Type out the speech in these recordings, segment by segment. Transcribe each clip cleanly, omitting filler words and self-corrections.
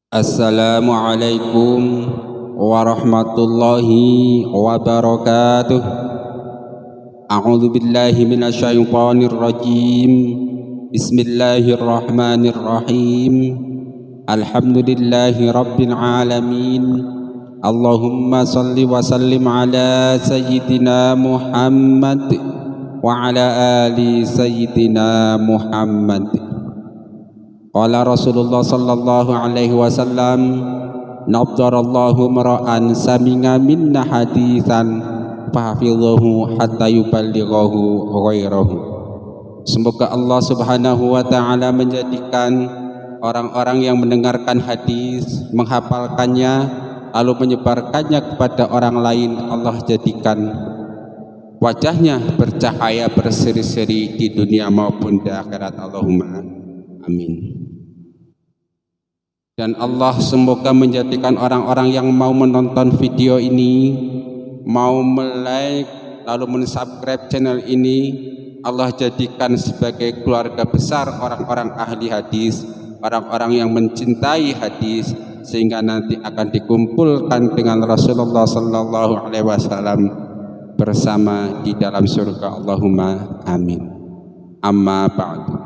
Assalamualaikum warahmatullahi wabarakatuh. A'udzu billahi minasyaitonir rajim. Bismillahirrahmanirrahim. Alhamdulillahi rabbil alamin. Allahumma salli wa sallim ala sayyidina Muhammad wa ala ali sayyidina Muhammad. Qala Rasulullah sallallahu alaihi wasallam, nadharallahu mar'an sami'a minna haditsan fahafidhahu hatta yuballighahu ghairahu. Semoga Allah Subhanahu wa taala menjadikan orang-orang yang mendengarkan hadis, menghafalkannya lalu menyebarkannya kepada orang lain, Allah jadikan wajahnya bercahaya berseri-seri di dunia maupun di akhirat. Allahumma amin. Dan Allah semoga menjadikan orang-orang yang mau menonton video ini, mau like lalu mensubscribe channel ini, Allah jadikan sebagai keluarga besar orang-orang ahli hadis, orang-orang yang mencintai hadis, sehingga nanti akan dikumpulkan dengan Rasulullah sallallahu alaihi wasallam bersama di dalam surga. Allahumma amin. Amma ba'du.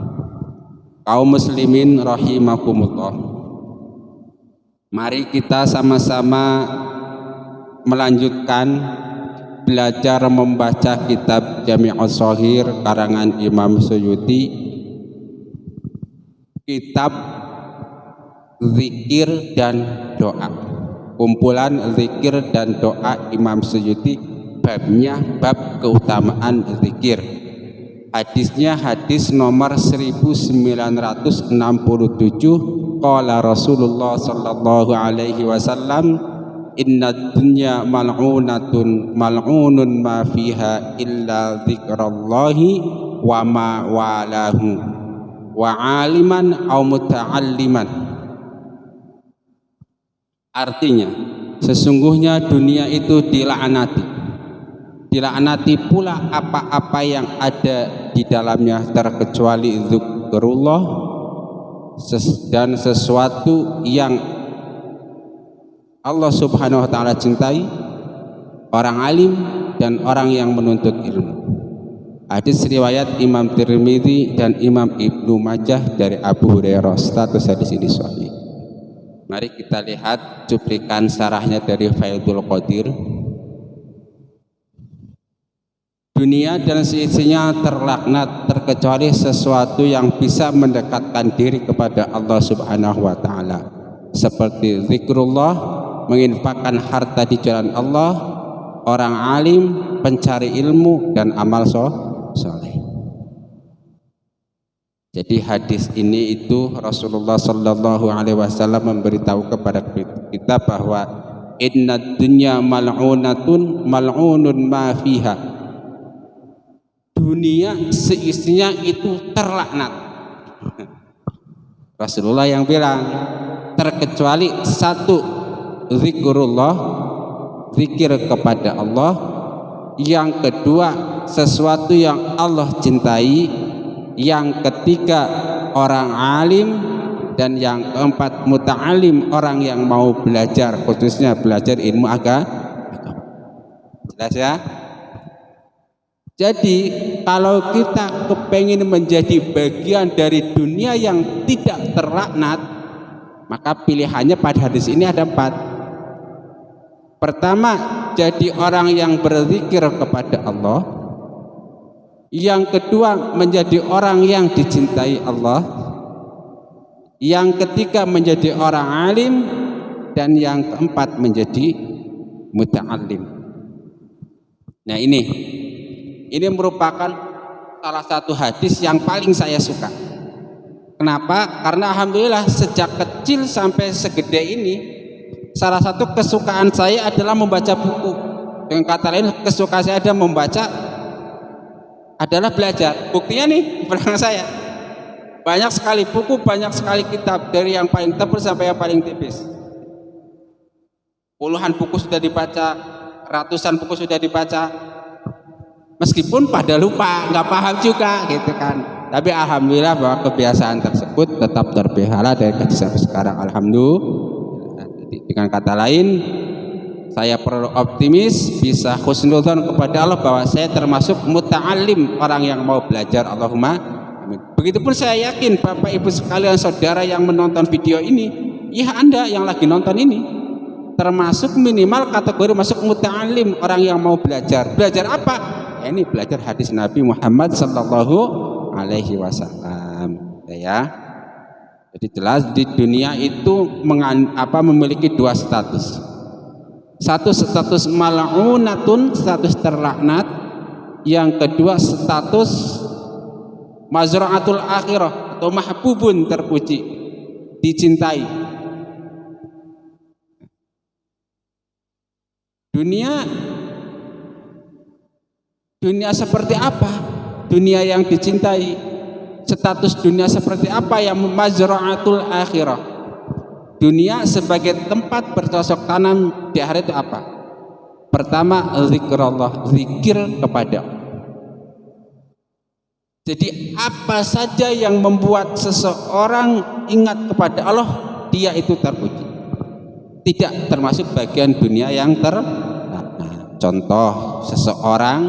Kaum muslimin rahimakumullah, mari kita sama-sama melanjutkan belajar membaca kitab Jami'us Shaghir karangan Imam Suyuti, kitab zikir dan doa, kumpulan zikir dan doa Imam Suyuti, babnya bab keutamaan zikir. Hadisnya hadis nomor 1967. Qala Rasulullah sallallahu alaihi wasallam, innad dunya mal'unatun mal'unun ma fiha illa dzikrallahi wa ma walahu wa aliman aw muta'alliman. Artinya, sesungguhnya dunia itu dilaknati pula apa-apa yang ada di dalamnya terkecuali zikrullah dan sesuatu yang Allah Subhanahu wa taala cintai, orang alim dan orang yang menuntut ilmu. Hadis riwayat Imam Tirmidzi dan Imam Ibnu Majah dari Abu Hurairah. Status hadis ini sahih. Mari kita lihat cuplikan syarahnya dari Faidul Qadir. Dunia dan seisinya terlaknat terkecuali sesuatu yang bisa mendekatkan diri kepada Allah Subhanahu wa taala, seperti zikrullah, menginfakkan harta di jalan Allah, orang alim, pencari ilmu, dan amal soleh. Jadi hadis ini itu Rasulullah sallallahu alaihi wasallam memberitahu kepada kita bahwa innad dunya mal'unatun mal'unun ma fiha. Dunia seisinya itu terlaknat. Rasulullah yang bilang, terkecuali satu, zikrullah, zikir kepada Allah. Yang kedua, sesuatu yang Allah cintai. Yang ketiga, orang alim. Dan yang keempat, muta'alim, orang yang mau belajar, khususnya belajar ilmu agama. Jelas ya? Jadi kalau kita kepengen menjadi bagian dari dunia yang tidak terlaknat, maka pilihannya pada hadis ini ada 4. Pertama, jadi orang yang berzikir kepada Allah. Yang kedua, menjadi orang yang dicintai Allah. Yang ketiga, menjadi orang alim. Dan yang keempat, menjadi muta'alim. Nah, ini merupakan salah satu hadis yang paling saya suka. Kenapa? Karena alhamdulillah sejak kecil sampai segede ini, salah satu kesukaan saya adalah membaca buku. Dengan kata lain, kesukaan saya adalah membaca adalah belajar. Buktinya nih di belakang saya, banyak sekali buku, banyak sekali kitab, dari yang paling tebal sampai yang paling tipis. Puluhan buku sudah dibaca, ratusan buku sudah dibaca. Meskipun pada lupa, nggak paham juga gitu kan. Tapi alhamdulillah bahwa kebiasaan tersebut tetap terpelihara dari kecil sampai sekarang. Alhamdulillah. Jadi dengan kata lain, saya perlu optimis, bisa husnudzon kepada Allah bahwa saya termasuk muta'alim, orang yang mau belajar. Allahumma amin. Begitupun saya yakin Bapak Ibu sekalian, saudara yang menonton video ini, ya Anda yang lagi nonton ini termasuk minimal kategori masuk muta'alim, orang yang mau belajar. Belajar apa? Ya, ini belajar hadis Nabi Muhammad sallallahu alaihi wasallam. Ya. Jadi jelas di dunia itu memiliki dua status. Satu status mal'unatun, status terlaknat. Yang kedua status mazra'atul akhirah atau mahbubun, terpuji, dicintai. Dunia seperti apa? Dunia yang dicintai. Status dunia seperti apa yang mazra'atul akhirah? Dunia sebagai tempat bercocok tanam di akhirat itu apa? Pertama, zikrullah, zikir kepada Allah. Jadi apa saja yang membuat seseorang ingat kepada Allah, dia itu terpuji. Tidak termasuk bagian dunia yang terlaknat. Contoh, seseorang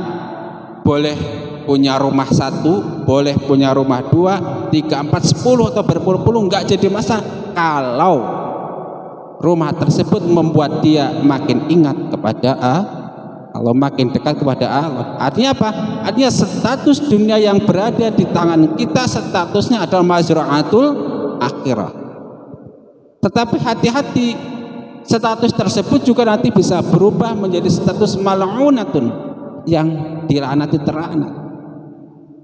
boleh punya rumah satu, boleh punya rumah 2, 3, 4, 10 atau berpuluh-puluh, enggak jadi masalah kalau rumah tersebut membuat dia makin ingat kepada Allah, makin dekat kepada Allah. Artinya apa? Artinya status dunia yang berada di tangan kita statusnya adalah mazra'atul akhirah. Tetapi hati-hati, status tersebut juga nanti bisa berubah menjadi status mal'unatun, yang dilaknati, terlaknat.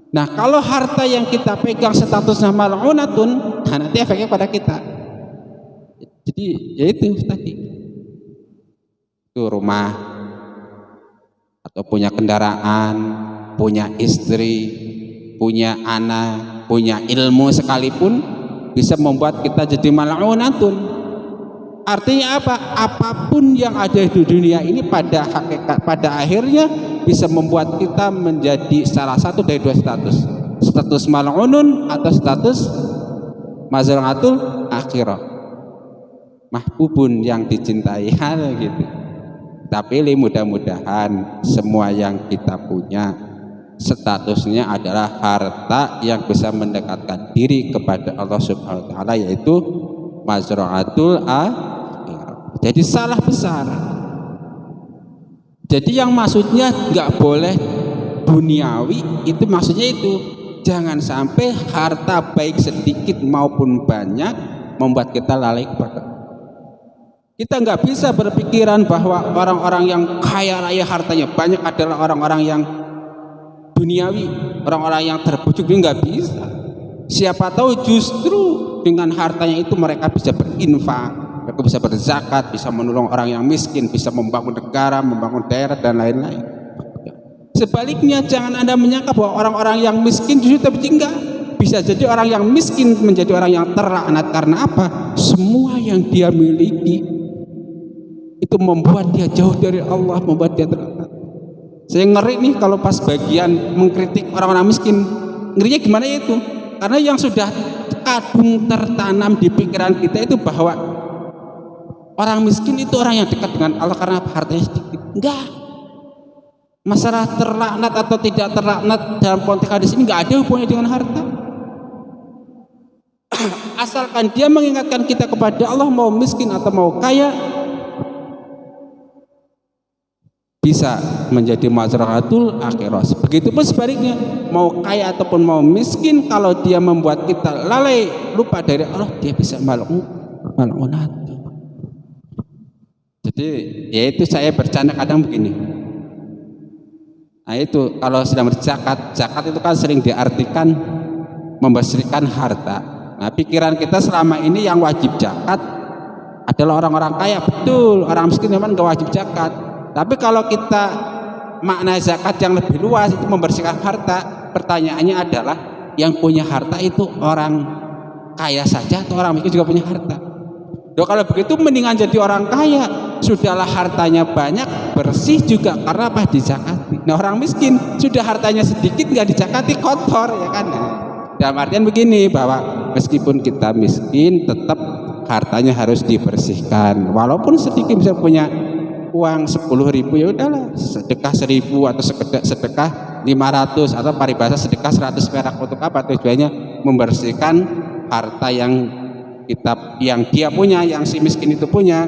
Nah, kalau harta yang kita pegang statusnya mal'unatun, nah nanti efeknya pada kita. Jadi yaitu tadi, itu rumah atau punya kendaraan, punya istri, punya anak, punya ilmu sekalipun bisa membuat kita jadi mal'unatun. Artinya apa? Apapun yang ada di dunia ini pada hakikat, pada akhirnya bisa membuat kita menjadi salah satu dari dua status. Status mal'unun atau status mazra'atul akhirah. Mahbubun, yang dicintai, gitu. Tapi mudah-mudahan semua yang kita punya statusnya adalah harta yang bisa mendekatkan diri kepada Allah Subhanahu wa taala, yaitu mazra'atul akhirah. Jadi salah besar. Jadi yang maksudnya nggak boleh duniawi, itu maksudnya itu jangan sampai harta baik sedikit maupun banyak membuat kita lalai kepada. Kita nggak bisa berpikiran bahwa orang-orang yang kaya raya hartanya banyak adalah orang-orang yang duniawi, orang-orang yang terbujuk. Nggak bisa. Siapa tahu justru dengan hartanya itu mereka bisa berinfak, mereka bisa berzakat, bisa menolong orang yang miskin, bisa membangun negara, membangun daerah dan lain-lain. Sebaliknya jangan Anda menyangka bahwa orang-orang yang miskin justru terpuji. Enggak. Bisa jadi orang yang miskin menjadi orang yang terlaknat. Karena apa? Semua yang dia miliki itu membuat dia jauh dari Allah, membuat dia terlaknat. Saya ngeri nih kalau pas bagian mengkritik orang-orang miskin. Ngerinya gimana itu? Karena yang sudah kadung tertanam di pikiran kita itu bahwa orang miskin itu orang yang dekat dengan Allah karena hartanya sedikit. Enggak. Masalah terlaknat atau tidak terlaknat dalam konteks hadis ini enggak ada hubungannya dengan harta. Asalkan dia mengingatkan kita kepada Allah, mau miskin atau mau kaya, bisa menjadi mazra'atul akhirah. Begitupun sebaliknya, mau kaya ataupun mau miskin, kalau dia membuat kita lalai, lupa dari Allah, dia bisa mal'unat. Jadi yaitu saya bercanda kadang begini. Nah itu kalau sedang berzakat, zakat itu kan sering diartikan membersihkan harta. Nah pikiran kita selama ini yang wajib zakat adalah orang-orang kaya, betul. Orang miskin memang nggak wajib zakat. Tapi kalau kita makna zakat yang lebih luas itu membersihkan harta, pertanyaannya adalah yang punya harta itu orang kaya saja atau orang miskin juga punya harta? Loh, kalau begitu mendingan jadi orang kaya, sudahlah hartanya banyak, bersih juga karena apa? Dizakati. Nah orang miskin sudah hartanya sedikit nggak dizakati, kotor, ya kan? Dalam artian begini, bahwa meskipun kita miskin tetap hartanya harus dibersihkan. Walaupun sedikit, bisa punya uang 10.000 ya udahlah, sedekah 1.000 atau sedekah 500 atau paribasa sedekah 100 perak. Untuk apa? Tujuannya membersihkan harta yang dia punya, yang si miskin itu punya,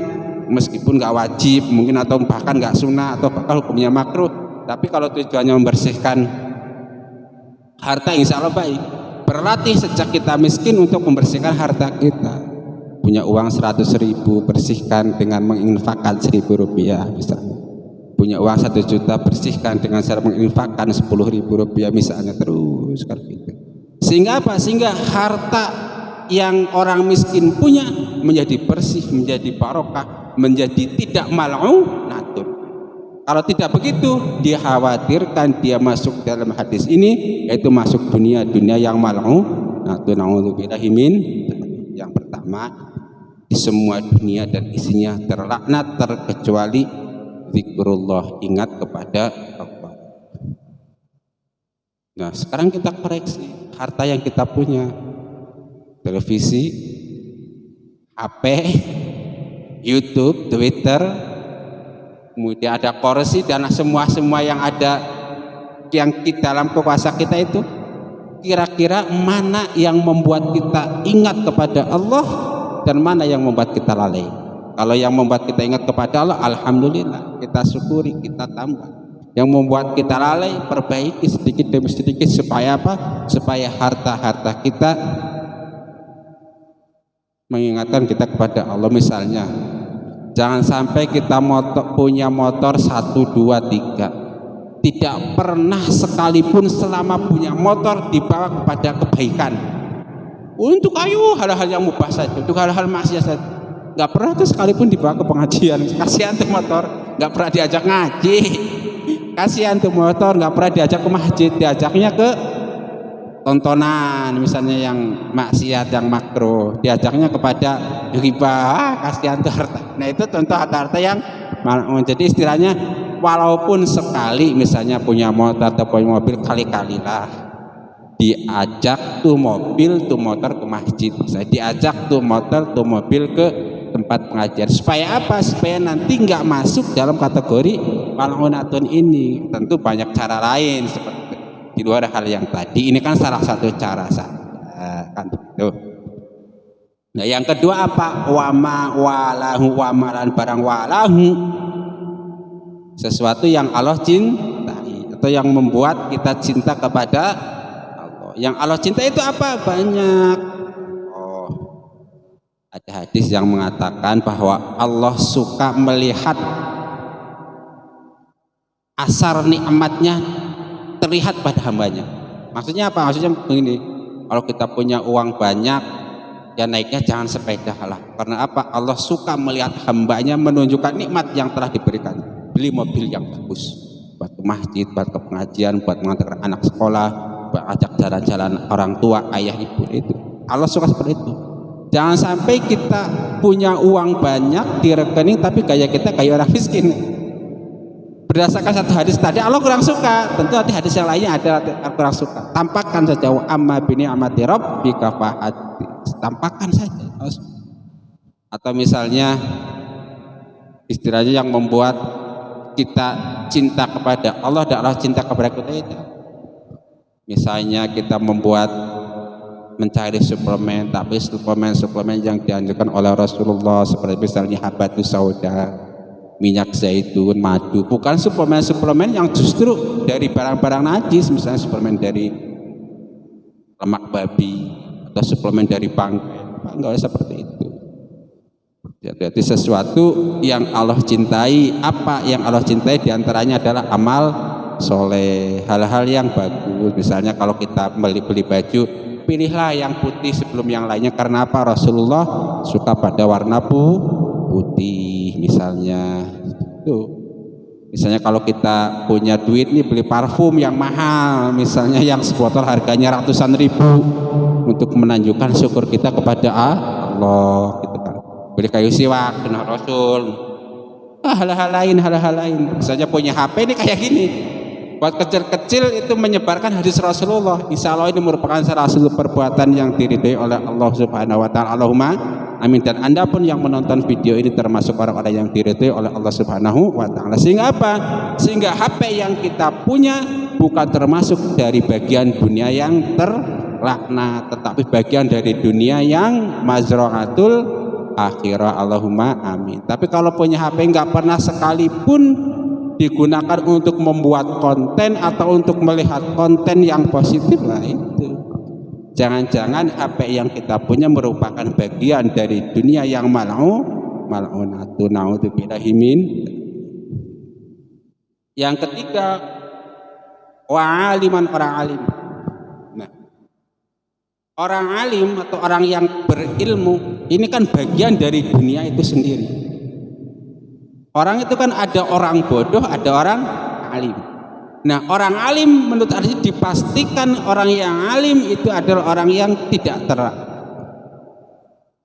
meskipun nggak wajib mungkin atau bahkan nggak sunnah atau bahkan hukumnya makruh, tapi kalau tujuannya membersihkan harta, insya Allah baik. Berlatih sejak kita miskin untuk membersihkan harta kita. Punya uang 100.000, bersihkan dengan menginfakkan 1.000 rupiah misalnya. Punya uang 1 juta, bersihkan dengan cara menginfakkan 10.000 rupiah misalnya, terus seperti itu. Sehingga apa? Sehingga harta yang orang miskin punya menjadi bersih, menjadi barokah, menjadi tidak mal'unatun. Kalau tidak begitu, dia khawatirkan dia masuk dalam hadis ini, yaitu masuk dunia yang mal'unatun. Na'udzubillahi min. Yang pertama, di semua dunia dan isinya terlaknat terkecuali zikrullah, ingat kepada Allah. Nah, sekarang kita koreksi harta yang kita punya. Televisi, HP, YouTube, Twitter, kemudian ada kursi dan semua yang ada yang di dalam kekuasaan kita itu, kira-kira mana yang membuat kita ingat kepada Allah dan mana yang membuat kita lalai? Kalau yang membuat kita ingat kepada Allah, alhamdulillah, kita syukuri, kita tambah. Yang membuat kita lalai, perbaiki sedikit demi sedikit. Supaya apa? Supaya harta-harta kita mengingatkan kita kepada Allah. Misalnya, jangan sampai kita punya motor 1, 2, 3, tidak pernah sekalipun selama punya motor dibawa kepada kebaikan. Untuk hal-hal yang mubah saja, untuk hal-hal maksiat saja, nggak pernah tuh sekalipun dibawa ke pengajian. Kasihan tuh motor, nggak pernah diajak ngaji. Kasihan tuh motor, nggak pernah diajak ke masjid, diajaknya ke tontonan misalnya yang maksiat, yang makruh, diajaknya kepada riba. Kasihan tuh harta. Nah, itu contoh harta-harta yang jadi istilahnya, walaupun sekali misalnya punya motor atau punya mobil, kali-kalilah diajak tuh mobil tuh motor ke masjid, misalnya diajak tuh motor tuh mobil ke tempat pengajian. Supaya apa? Supaya nanti nggak masuk dalam kategori mal'unatun ini. Tentu banyak cara lain seperti itu, di luar hal yang tadi. Ini kan salah satu cara saja, kan begitu. Nah, yang kedua apa? Wama walahu, wamalan barang walahu, sesuatu yang Allah cintai atau yang membuat kita cinta kepada Allah. Yang Allah cintai itu apa? Banyak. Ada hadis yang mengatakan bahwa Allah suka melihat asar nikmatnya terlihat pada hambanya. Maksudnya apa? Maksudnya begini, kalau kita punya uang banyak, ya naiknya jangan sepeda lah. Karena apa? Allah suka melihat hambanya menunjukkan nikmat yang telah diberikan. Beli mobil yang bagus, buat ke masjid, buat ke pengajian, buat mengantar anak sekolah, buat ajak jalan-jalan orang tua, ayah, ibu. Itu Allah suka seperti itu. Jangan sampai kita punya uang banyak di rekening tapi gaya kita kayak orang miskin. Berdasarkan satu hadis tadi, Allah kurang suka. Tentu nanti hadis yang lainnya ada kurang suka. Tampakkan saja, amma bini amati rabbika fahaddi. Tampakkan saja. Atau misalnya istilahnya yang membuat kita cinta kepada Allah dan Allah cinta kepada kita itu, misalnya kita mencari suplemen, tapi suplemen yang dianjurkan oleh Rasulullah, seperti misalnya habatus sauda, minyak zaitun, madu. Bukan suplemen yang justru dari barang-barang najis, misalnya suplemen dari lemak babi atau suplemen dari bangkai. Enggak usah seperti itu. Jadi sesuatu yang Allah cintai. Apa yang Allah cintai diantaranya adalah amal soleh, hal-hal yang bagus. Misalnya kalau kita beli baju, pilihlah yang putih sebelum yang lainnya. Karena apa? Rasulullah suka pada warna putih misalnya. Tuh. Misalnya kalau kita punya duit nih, beli parfum yang mahal, misalnya yang sebotol harganya ratusan ribu, untuk menunjukkan syukur kita kepada Allah, gitu kan. Beli kayu siwak dengan Rasul. Hal-hal lain. Misalnya punya HP ini kayak gini, buat kecil-kecil itu menyebarkan hadis Rasulullah. Insya Allah ini merupakan salah satu perbuatan yang diridhoi oleh Allah Subhanahu wa taala. Allahumma amin. Dan Anda pun yang menonton video ini termasuk orang-orang yang diridhoi oleh Allah Subhanahu wa taala. Sehingga apa? Sehingga HP yang kita punya bukan termasuk dari bagian dunia yang terlaknat, tetapi bagian dari dunia yang mazra'atul akhirah. Allahumma amin. Tapi kalau punya HP nggak pernah sekalipun digunakan untuk membuat konten atau untuk melihat konten yang positif, lah itu jangan-jangan HP yang kita punya merupakan bagian dari dunia yang mal'unatu naudzubillahi min. Yang ketiga, wa'aliman, orang alim. Nah, orang alim atau orang yang berilmu ini kan bagian dari dunia itu sendiri. Orang itu kan ada orang bodoh, ada orang alim. Nah, orang alim menurut hadis dipastikan orang yang alim itu adalah orang yang tidak terang.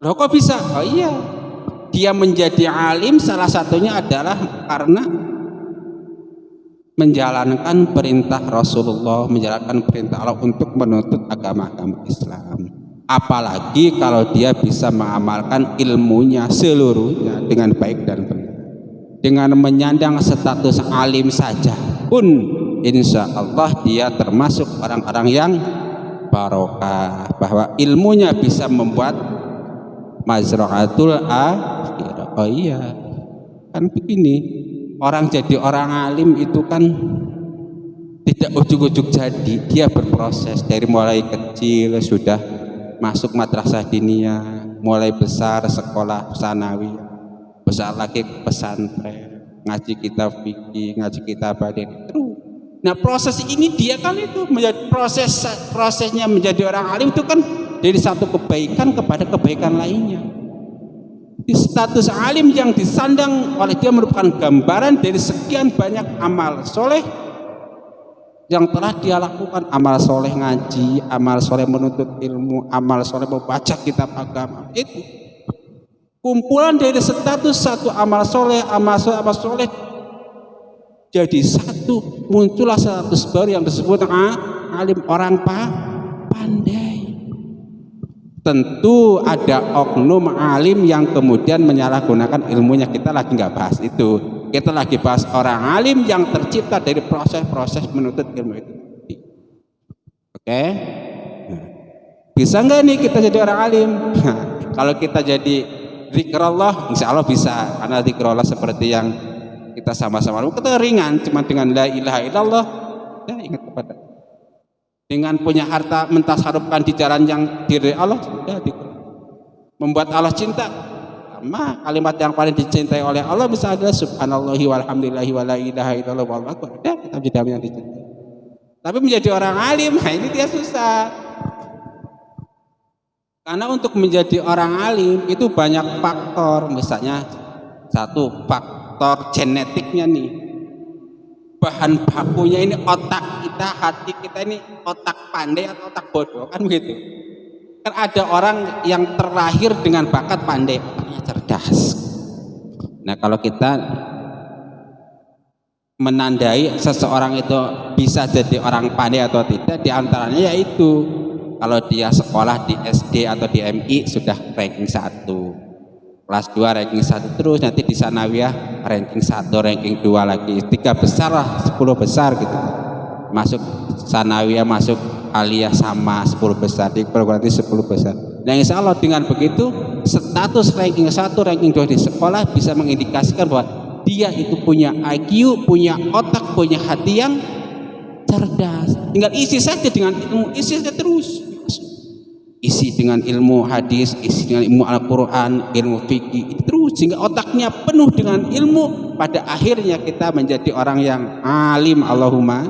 Loh kok bisa? Oh iya, dia menjadi alim salah satunya adalah karena menjalankan perintah Rasulullah, menjalankan perintah Allah untuk menuntut agama-agama Islam. Apalagi kalau dia bisa mengamalkan ilmunya seluruhnya dengan baik dan benar. Dengan menyandang status alim saja pun insya Allah dia termasuk orang-orang yang barokah, bahwa ilmunya bisa membuat mazra'atul akhirah. Oh iya, kan begini, orang jadi orang alim itu kan tidak ujuk-ujuk jadi, dia berproses dari mulai kecil sudah masuk madrasah diniyah, mulai besar sekolah sanawiyah, besar lagi pesantren, ngaji kitab fikih, ngaji kitab hadis terus. Nah, proses ini dia kan itu menjadi prosesnya menjadi orang alim itu kan dari satu kebaikan kepada kebaikan lainnya. Di status alim yang disandang oleh dia merupakan gambaran dari sekian banyak amal soleh yang telah dia lakukan. Amal soleh ngaji, amal soleh menuntut ilmu, amal soleh membaca kitab agama, itu kumpulan dari status satu amal soleh, amal soleh jadi satu, muncullah status baru yang disebut alim, orang pandai. Tentu ada oknum alim yang kemudian menyalahgunakan ilmunya. Kita lagi nggak bahas itu, kita lagi bahas orang alim yang tercipta dari proses-proses menuntut ilmu itu. Oke, bisa nggak nih kita jadi orang alim? Kalau kita jadi zikrullah, insya Allah bisa, karena zikrullah seperti yang kita sama-sama kita ringan, cuma dengan la ilaha illallah ya ingat kepada, dengan punya harta mentasarufkan di jalan yang diri Allah, sudah membuat Allah cinta. Sama kalimat yang paling dicintai oleh Allah bisa adalah subhanallahi walhamdulillahi wa la ilaha illallah wallahu akbar. Udah, kita jadi yang dicintai. Tapi menjadi orang alim, nah ini dia susah. Karena untuk menjadi orang alim itu banyak faktor. Misalnya satu, faktor genetiknya nih, bahan bakunya ini, otak kita, hati kita ini otak pandai atau otak bodoh, kan begitu. Kan ada orang yang terlahir dengan bakat pandai, otaknya cerdas. Nah, kalau kita menandai seseorang itu bisa jadi orang pandai atau tidak, diantaranya yaitu kalau dia sekolah di SD atau di MI sudah ranking 1, kelas 2 ranking 1, terus nanti di sanawiyah ranking 1, ranking 2 lagi, 3 besar lah, 10 besar gitu. Masuk sanawiyah, masuk aliyah sama 10 besar, di perguruan tinggi 10 besar. Nah, insya Allah dengan begitu status ranking 1, ranking 2 di sekolah bisa mengindikasikan bahwa dia itu punya IQ, punya otak, punya hati yang cerdas. Tinggal isi saja dengan ilmu, isi saja terus. Isi dengan ilmu hadis, isi dengan ilmu Al-Quran, ilmu fikih, terus sehingga otaknya penuh dengan ilmu. Pada akhirnya kita menjadi orang yang alim. Allahumma.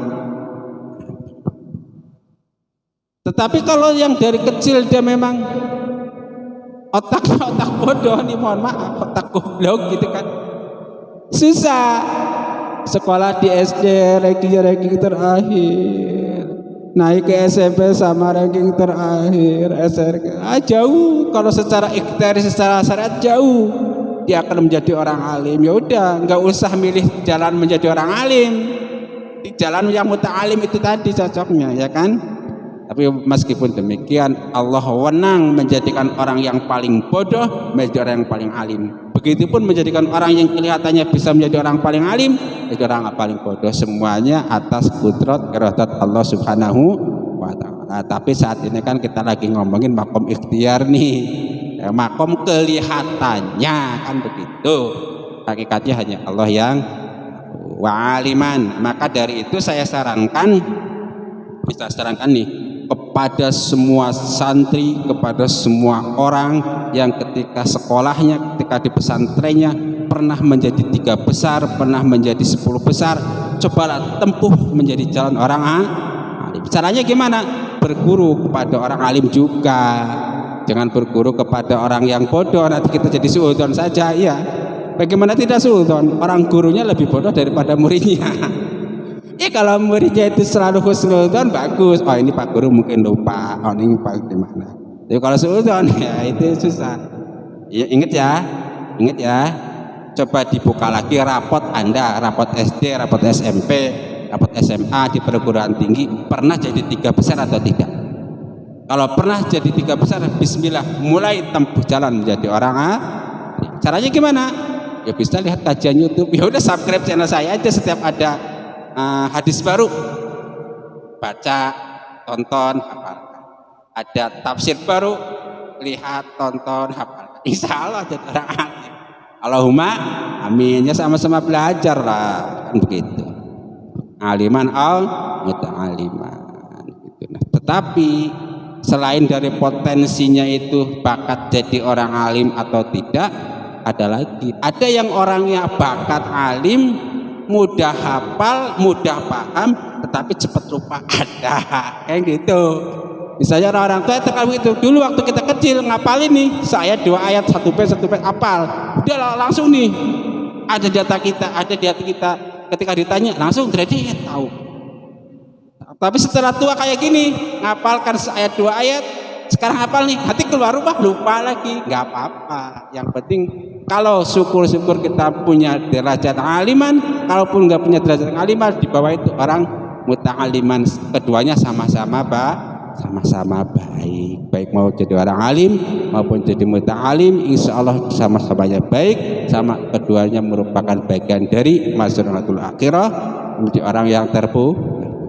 Tetapi kalau yang dari kecil dia memang otaknya otak bodoh nih, mohon maaf, otak goblok gitu kan, susah. Sekolah di SD ranking terakhir, naik ke SMP sama ranking terakhir, SRK jauh. Kalau secara ikhtiar, secara syariat jauh, dia akan menjadi orang alim. Ya udah, nggak usah milih jalan menjadi orang alim, di jalan yang muta'alim itu tadi cocoknya, ya kan? Tapi meskipun demikian, Allah wenang menjadikan orang yang paling bodoh menjadi orang yang paling alim. Begitupun menjadikan orang yang kelihatannya bisa menjadi orang paling alim menjadi orang yang paling bodoh. Semuanya atas kudrat iradat Allah Subhanahu wa ta'ala. Tapi saat ini kan kita lagi ngomongin makom ikhtiar nih, ya, makom kelihatannya kan begitu. Hakikatnya hanya Allah yang wa'aliman. Maka dari itu saya sarankan nih kepada semua santri, kepada semua orang yang ketika sekolahnya, ketika di pesantrennya pernah menjadi 3 besar, pernah menjadi 10 besar, cobalah tempuh menjadi jalan orang alim. Caranya gimana? Berguru kepada orang alim juga, jangan berguru kepada orang yang bodoh, nanti kita jadi suudzon saja. Ya, bagaimana tidak suudzon? Orang gurunya lebih bodoh daripada muridnya. Kalau muridnya itu selalu husnudzon, bagus. Oh, ini Pak Guru mungkin lupa. Oh, ini Pak gimana? Jadi kalau suudzon ya itu susah. Ya, ingat ya. Coba dibuka lagi rapot Anda, rapot SD, rapot SMP, rapot SMA di perguruan tinggi, pernah jadi 3 besar atau tidak? Kalau pernah jadi 3 besar, bismillah, mulai tempuh jalan menjadi orang Caranya gimana? Ya bisa lihat kajian YouTube. Ya udah subscribe channel saya aja, setiap ada hadis baru baca, tonton, hafal. Ada tafsir baru, lihat, tonton, hafal. Insya Allah jadi orang alim. Allahumma amin. Ya sama-sama belajar lah, kan begitu. Aliman muta'aliman gitu. Nah, tetapi selain dari potensinya itu bakat jadi orang alim atau tidak, ada lagi. Ada yang orangnya bakat alim, mudah hafal, mudah paham, tetapi cepat lupa. Ada kayak gitu. Misalnya orang tua terkadang itu, dulu waktu kita kecil ngapalin nih, saya 2 ayat 1 bait hafal, udah langsung nih ada di hati kita, ketika ditanya langsung terjadi tahu. Tapi setelah tua kayak gini, ngapalkan ayat 2 ayat, sekarang hafal nih, hati keluar rumah lupa lagi, nggak apa-apa. Yang penting kalau syukur-syukur kita punya derajat aliman, kalaupun nggak punya derajat aliman, di bawah itu orang muta'aliman, keduanya sama-sama baik mau jadi orang alim maupun jadi muta'alim, insya Allah sama-samanya baik, sama keduanya merupakan bagian dari masyaratul akhirah, menjadi orang yang terpuji.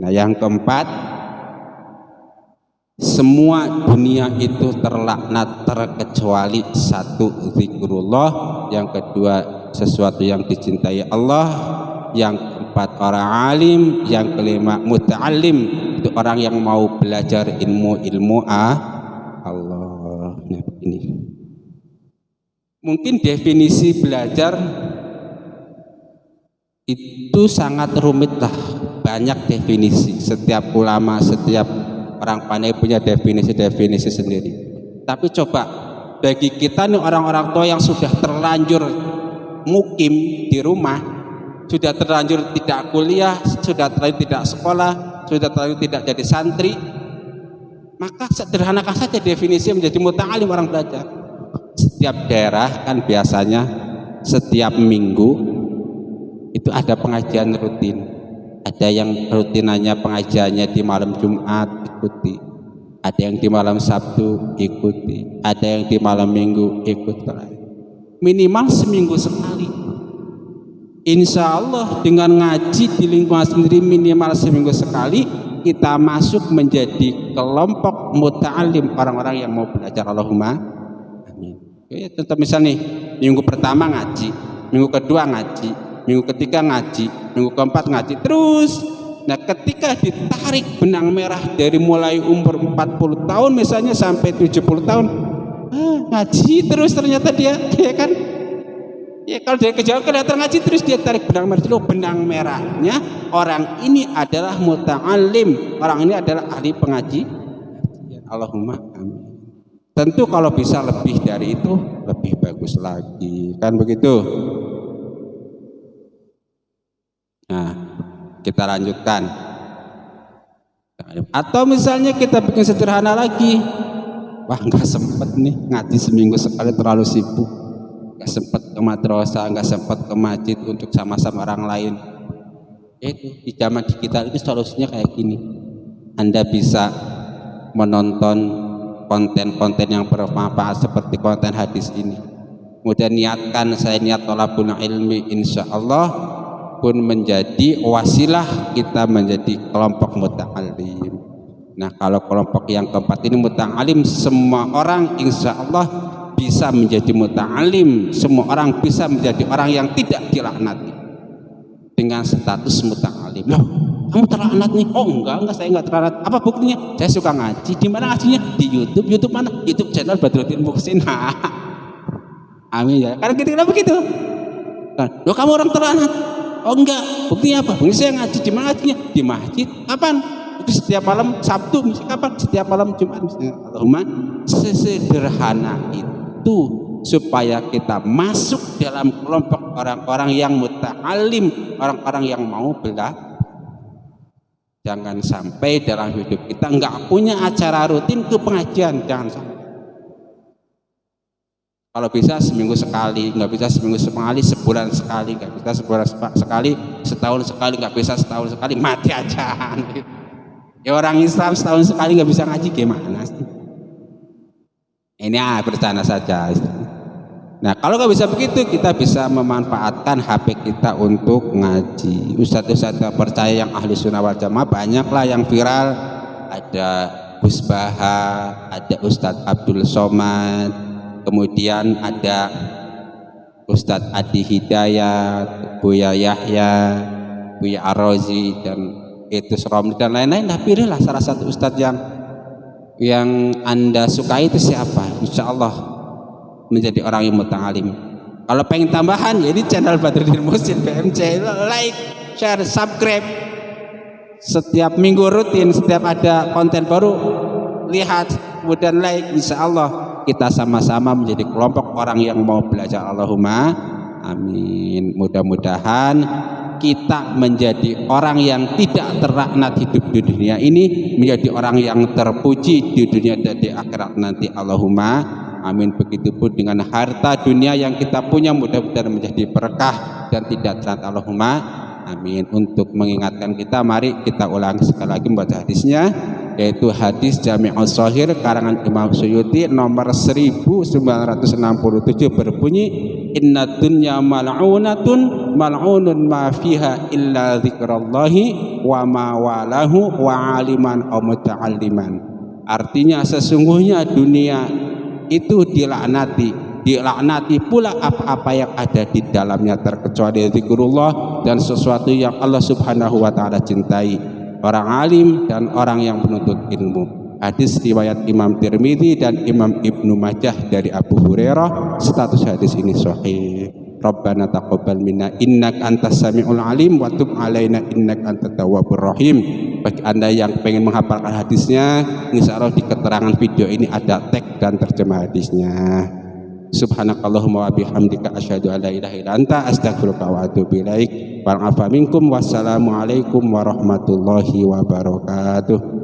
Nah, yang keempat, semua dunia itu terlaknat terkecuali satu, zikrullah. Yang kedua, sesuatu yang dicintai Allah. Yang keempat, orang alim. Yang kelima, muta'alim, itu orang yang mau belajar ilmu Allah. Nah, ini mungkin definisi belajar itu sangat rumit lah, banyak definisi. Setiap ulama, setiap orang pandai punya definisi sendiri. Tapi coba bagi kita nih orang-orang tua yang sudah terlanjur mukim di rumah, sudah terlanjur tidak kuliah, sudah terlanjur tidak sekolah, sudah terlanjur tidak jadi santri, maka sederhanakan saja definisi menjadi muta'alim, orang belajar. Setiap daerah kan biasanya setiap minggu itu ada pengajian rutin. Ada yang rutinannya pengajiannya di malam Jumat, ikuti. Ada yang di malam Sabtu, ikuti. Ada yang di malam Minggu, ikuti. Minimal seminggu sekali. Insya Allah dengan ngaji di lingkungan sendiri minimal seminggu sekali, kita masuk menjadi kelompok muta'alim, orang-orang yang mau belajar. Allahumma amin. Ya, tetap misalnya nih, minggu pertama ngaji, minggu kedua ngaji, minggu ketiga ngaji, minggu keempat ngaji terus. Nah, ketika ditarik benang merah dari mulai umur 40 tahun misalnya sampai 70 tahun, ngaji terus ternyata dia, ya kan? Ya kalau dia kejauhan datang ngaji terus, dia tarik benang merah dulu. Benang merahnya orang ini adalah muta'alim, orang ini adalah ahli pengaji. Allahumma amin. Tentu kalau bisa lebih dari itu lebih bagus lagi, kan begitu. Nah, kita lanjutkan. Atau misalnya kita bikin sederhana lagi. Wah, nggak sempet nih ngaji seminggu sekali, terlalu sibuk. Nggak sempet ke madrasah, nggak sempet ke masjid untuk sama-sama orang lain. Itu di zaman digital itu solusinya kayak gini. Anda bisa menonton konten-konten yang bermanfaat seperti konten hadis ini. Kemudian niatkan, saya niat thalabul ilmi, insya Allah pun menjadi wasilah kita menjadi kelompok muta'alim. Nah, kalau kelompok yang keempat ini muta'alim, semua orang insya Allah bisa menjadi muta'alim, semua orang bisa menjadi orang yang tidak dilaknati dengan status muta'alim. Loh, kamu terlaknat nih? Oh enggak, saya enggak terlaknat. Apa buktinya? Saya suka ngaji. Di mana ngajinya? Di YouTube. YouTube mana? YouTube channel Badruddin Muhsin. Amin ya. Karena kita begitu. Loh, kamu orang terlaknat? Oh enggak. Buktinya apa? Buktinya saya ngaji. Di mana ngajinya? Di masjid. Kapan? Itu setiap malam Sabtu. Misalnya kapan? Setiap malam Jumat. Allahumma, sesederhana itu supaya kita masuk dalam kelompok orang-orang yang muta'alim, orang-orang yang mau belajar. Jangan sampai dalam hidup kita enggak punya acara rutin ke pengajian, jangan sampai. Kalau bisa seminggu sekali, nggak bisa seminggu sekali, sebulan sekali, nggak bisa sebulan sekali, setahun sekali, nggak bisa setahun sekali, mati aja. Ya orang Islam setahun sekali nggak bisa ngaji gimana sih? Ini bercanda saja. Nah, kalau nggak bisa begitu, kita bisa memanfaatkan HP kita untuk ngaji. Ustadz percaya yang ahli sunnah wal jamaah banyaklah yang viral. Ada Gus Baha, ada Ustadz Abdul Somad, kemudian ada Ustadz Adi Hidayat, Buya Yahya, Buya Arrozi, dan Etus Romli dan lain-lain. Nah, pilihlah salah satu Ustadz yang Anda sukai itu siapa. Insya Allah menjadi orang yang muta'alim. Kalau pengen tambahan, jadi channel Badruddin Muhsin BMC, like, share, subscribe. Setiap minggu rutin, setiap ada konten baru, lihat, kemudian like. Insya Allah kita sama-sama menjadi kelompok orang yang mau belajar. Allahumma amin. Mudah-mudahan kita menjadi orang yang tidak terlaknat hidup di dunia ini, menjadi orang yang terpuji di dunia dan di akhirat nanti. Allahumma amin. Begitupun dengan harta dunia yang kita punya, mudah-mudahan menjadi berkah dan tidak terlaknat. Allahumma amin. Untuk mengingatkan kita, mari kita ulangi sekali lagi membaca hadisnya, yaitu hadis Jami'us Shahih karangan Imam Suyuti nomor 1967 berbunyi, inna dunya mal'unatun mal'unun ma fiha illa dzikrallahi wa ma walahu wa aliman aw muta'alliman. Artinya sesungguhnya dunia itu dilaknati pula apa-apa yang ada di dalamnya terkecuali zikrullah dan sesuatu yang Allah Subhanahu wa taala cintai, orang alim dan orang yang menuntut ilmu. Hadis riwayat Imam Tirmidzi dan Imam Ibnu Majah dari Abu Hurairah. Status hadis ini sahih. Rabbana taqabbal minna innaka antas samiul alim wa tub alaina innaka antat tawwabur rahim. Bagi Anda yang pengen menghafalkan hadisnya, insyaallah di keterangan video ini ada teks dan terjemah hadisnya. Subhanakallahumma wa bihamdika asyhadu an la ilaha illa anta astaghfiruka wa atubu ilaik. Wal afa minkum wassalamu alaikum warahmatullahi wabarakatuh.